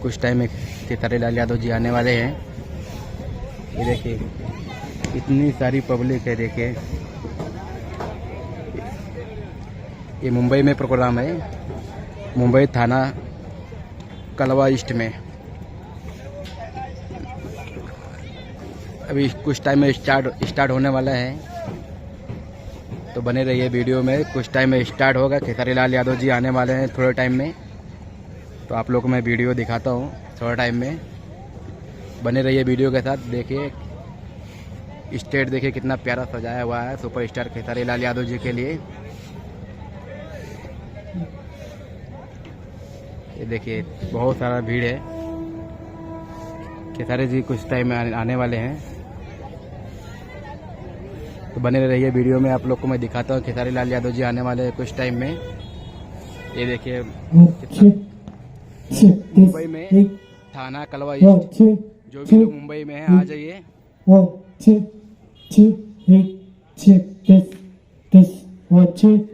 कुछ टाइम में खेसारी लाल यादव जी आने वाले हैं। ये देखिए इतनी सारी पब्लिक है। देखिए ये मुंबई में प्रोग्राम है, मुंबई थाना कलवा ईस्ट में। अभी कुछ टाइम में स्टार्ट होने वाला है, तो बने रहिए वीडियो में। कुछ टाइम में स्टार्ट होगा, खेसारी लाल यादव जी आने वाले हैं थोड़े टाइम में, तो आप लोग को मैं वीडियो दिखाता हूँ थोड़ा टाइम में। बने रहिए वीडियो के साथ। देखिए स्टेज देखिए कितना प्यारा सजाया हुआ है सुपरस्टार खेसारी लाल यादव जी के लिए। ये देखिए बहुत सारा भीड़ है। खेसारी जी कुछ टाइम में आने वाले हैं, तो बने रहिए वीडियो में। आप लोग को मैं दिखाता हूँ खेसारी लाल यादव जी आने वाले हैं कुछ टाइम में। ये देखिए मुंबई में थाना कलवा ईस्ट, जो भी लोग मुंबई में हैं आ जाइए। ये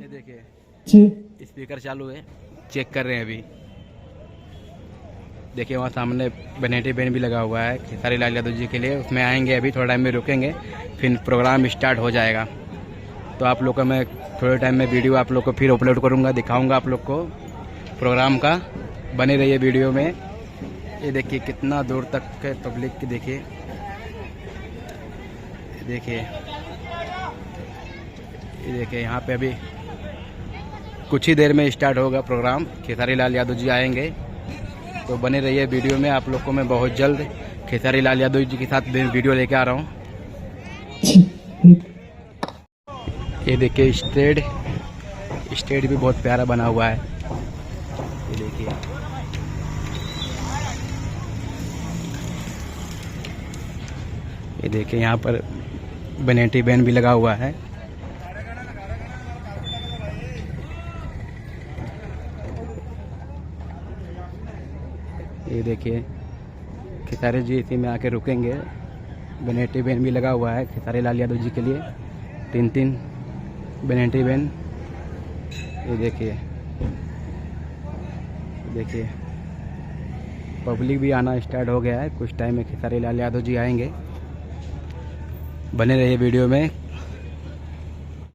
देखिए स्पीकर चालू है, चेक कर रहे हैं अभी। देखिए वहाँ सामने बनेटी बैंड भी लगा हुआ है खेसारी लाल यादव जी के लिए, उसमें आएंगे अभी थोड़ा टाइम में, रुकेंगे, फिर प्रोग्राम स्टार्ट हो जाएगा। तो आप लोग का मैं थोड़े टाइम में वीडियो आप लोग को फिर अपलोड करूँगा, दिखाऊँगा आप लोग को प्रोग्राम का। बने रहिए वीडियो में। ये देखिए कितना दूर तक के पब्लिक की, देखिए ये देखिए यहाँ पे अभी कुछ ही देर में स्टार्ट होगा प्रोग्राम। खेसारी लाल यादव जी आएंगे, तो बने रहिए वीडियो में। आप लोग को मैं बहुत जल्द खेसारी लाल यादव जी के साथ वीडियो लेके आ रहा हूँ। ये देखिए स्टेज भी बहुत प्यारा बना हुआ है। ये देखिए यहाँ पर बनेटी बैंड भी लगा हुआ है। ये देखिए खेसारी जी इसी में आके रुकेंगे। बनेटी बैंड भी लगा हुआ है खेसारी लाल यादव जी के लिए, 3 बनेटी बैंड। ये देखिए पब्लिक भी आना स्टार्ट हो गया है। कुछ टाइम में खेसारी लाल यादव जी आएंगे। बने रहिए वीडियो में।